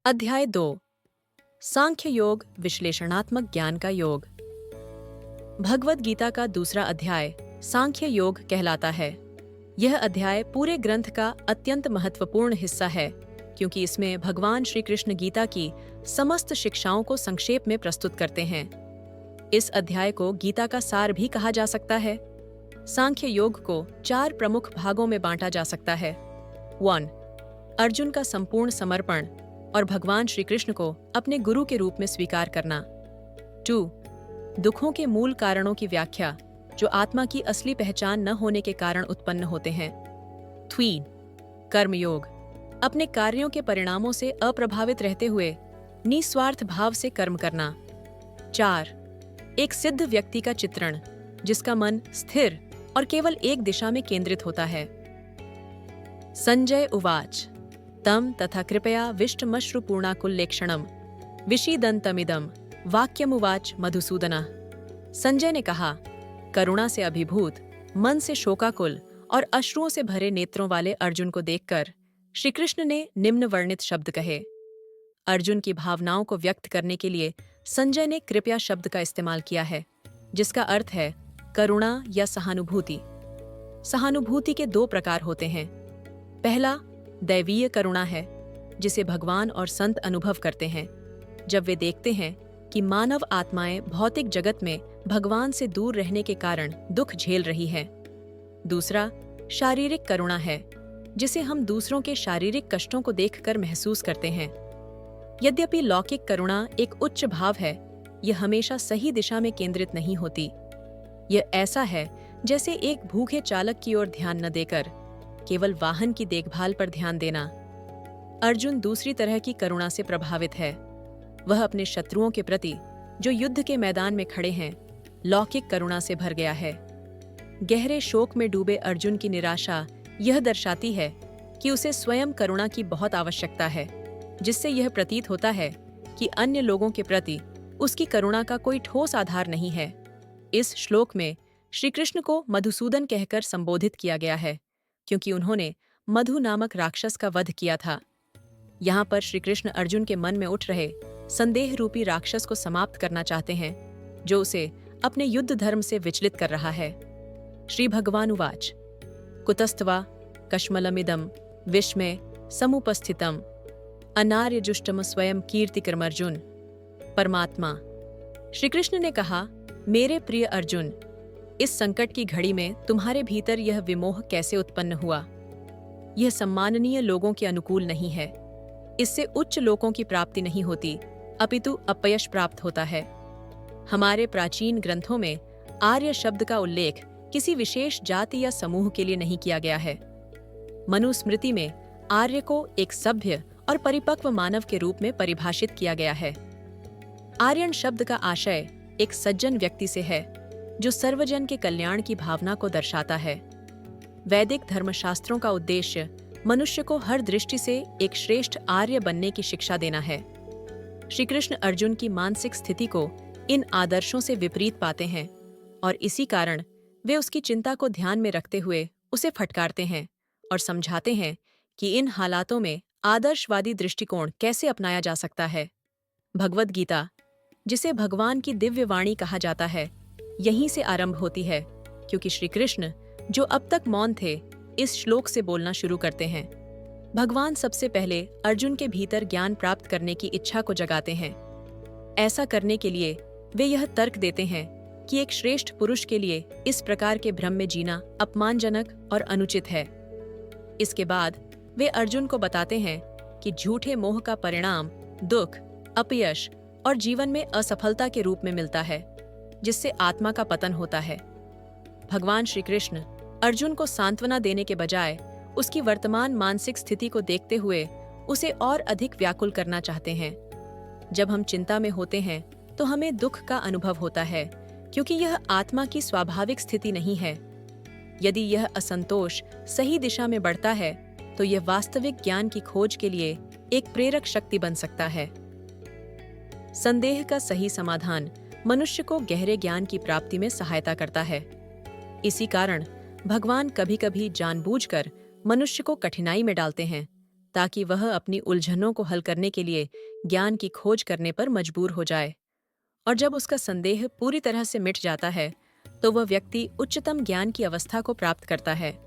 अध्याय 2 सांख्य योग विश्लेषणात्मक ज्ञान का योग। भगवद गीता का दूसरा अध्याय सांख्य योग कहलाता है। यह अध्याय पूरे ग्रंथ का अत्यंत महत्वपूर्ण हिस्सा है क्योंकि इसमें भगवान श्री कृष्ण गीता की समस्त शिक्षाओं को संक्षेप में प्रस्तुत करते हैं। इस अध्याय को गीता का सार भी कहा जा सकता है। सांख्य योग को 4 प्रमुख भागों में बांटा जा सकता है। 1. अर्जुन का संपूर्ण समर्पण और भगवान श्री कृष्ण को अपने गुरु के रूप में स्वीकार करना। 2. दुखों के मूल कारणों की व्याख्या जो आत्मा की असली पहचान न होने के कारण उत्पन्न होते हैं। 3. कर्मयोग, अपने कार्यों के परिणामों से अप्रभावित रहते हुए निस्वार्थ भाव से कर्म करना। 4. एक सिद्ध व्यक्ति का चित्रण जिसका मन स्थिर और केवल एक दिशा में केंद्रित होता है। संजय उवाच तम तथा कृपया विष्टमश्रुपूर्णाकुल्लेक्षणम विषीदन्तमिदं वाक्यमुवाच मधुसूदनः। संजय ने कहा, करुणा से अभिभूत, मन से शोकाकुल और अश्रुओं से भरे नेत्रों वाले अर्जुन को देखकर श्री कृष्ण ने निम्न वर्णित शब्द कहे। अर्जुन की भावनाओं को व्यक्त करने के लिए संजय ने कृपया शब्द का इस्तेमाल किया है, जिसका अर्थ है करुणा या सहानुभूति। सहानुभूति के 2 प्रकार होते हैं। पहला दैवीय करुणा है, जिसे भगवान और संत अनुभव करते हैं जब वे देखते हैं कि मानव आत्माएं भौतिक जगत में भगवान से दूर रहने के कारण दुख झेल रही है। दूसरा शारीरिक करुणा है, जिसे हम दूसरों के शारीरिक कष्टों को देखकर महसूस करते हैं। यद्यपि लौकिक करुणा एक उच्च भाव है, यह हमेशा सही दिशा में केंद्रित नहीं होती। यह ऐसा है जैसे एक भूखे चालक की ओर ध्यान न देकर केवल वाहन की देखभाल पर ध्यान देना। अर्जुन दूसरी तरह की करुणा से प्रभावित है। वह अपने शत्रुओं के प्रति जो युद्ध के मैदान में खड़े हैं, लौकिक करुणा से भर गया है। गहरे शोक में डूबे अर्जुन की निराशा यह दर्शाती है कि उसे स्वयं करुणा की बहुत आवश्यकता है, जिससे यह प्रतीत होता है कि अन्य लोगों के प्रति उसकी करुणा का कोई ठोस आधार नहीं है। इस श्लोक में श्री कृष्ण को मधुसूदन कहकर संबोधित किया गया है क्योंकि उन्होंने मधु नामक राक्षस का वध किया था। यहाँ पर श्री कृष्ण अर्जुन के मन में उठ रहे संदेह रूपी राक्षस को समाप्त करना चाहते हैं, जो उसे अपने युद्ध धर्म से विचलित कर रहा है। श्री भगवान उवाच कुतस्त्वा कश्मलमिदं विस्मय समुपस्थितम् अनार्यजुष्टम स्वयं कीर्तिकर्मर्जुन। परमात्मा श्री कृष्ण ने कहा, मेरे प्रिय अर्जुन, इस संकट की घड़ी में तुम्हारे भीतर यह विमोह कैसे उत्पन्न हुआ? यह सम्माननीय लोगों के अनुकूल नहीं है। इससे उच्च लोकों की प्राप्ति नहीं होती, अपितु अपयश प्राप्त होता है। हमारे प्राचीन ग्रंथों में आर्य शब्द का उल्लेख किसी विशेष जाति या समूह के लिए नहीं किया गया है। मनुस्मृति में आर्य को एक सभ्य और परिपक्व मानव के रूप में परिभाषित किया गया है। आर्यन शब्द का आशय एक सज्जन व्यक्ति से है जो सर्वजन के कल्याण की भावना को दर्शाता है। वैदिक धर्मशास्त्रों का उद्देश्य मनुष्य को हर दृष्टि से एक श्रेष्ठ आर्य बनने की शिक्षा देना है। श्री कृष्ण अर्जुन की मानसिक स्थिति को इन आदर्शों से विपरीत पाते हैं और इसी कारण वे उसकी चिंता को ध्यान में रखते हुए उसे फटकारते हैं और समझाते हैं कि इन हालातों में आदर्शवादी दृष्टिकोण कैसे अपनाया जा सकता है। भगवद गीता, जिसे भगवान की दिव्य वाणी कहा जाता है, यहीं से आरंभ होती है क्योंकि श्री कृष्ण, जो अब तक मौन थे, इस श्लोक से बोलना शुरू करते हैं। भगवान सबसे पहले अर्जुन के भीतर ज्ञान प्राप्त करने की इच्छा को जगाते हैं। ऐसा करने के लिए वे यह तर्क देते हैं कि एक श्रेष्ठ पुरुष के लिए इस प्रकार के भ्रम में जीना अपमानजनक और अनुचित है। इसके बाद वे अर्जुन को बताते हैं कि झूठे मोह का परिणाम दुख, अपयश और जीवन में असफलता के रूप में मिलता है, जिससे आत्मा का पतन होता है। भगवान श्री कृष्ण अर्जुन को सांत्वना देने के बजाय उसकी वर्तमान मानसिक स्थिति को देखते हुए उसे और अधिक व्याकुल करना चाहते हैं। जब हम चिंता में होते हैं तो हमें दुख का अनुभव होता है क्योंकि यह आत्मा की स्वाभाविक स्थिति नहीं है। यदि यह असंतोष सही दिशा में बढ़ता है तो यह वास्तविक ज्ञान की खोज के लिए एक प्रेरक शक्ति बन सकता है। संदेह का सही समाधान मनुष्य को गहरे ज्ञान की प्राप्ति में सहायता करता है। इसी कारण भगवान कभी-कभी जानबूझकर मनुष्य को कठिनाई में डालते हैं ताकि वह अपनी उलझनों को हल करने के लिए ज्ञान की खोज करने पर मजबूर हो जाए। और जब उसका संदेह पूरी तरह से मिट जाता है, तो वह व्यक्ति उच्चतम ज्ञान की अवस्था को प्राप्त करता है।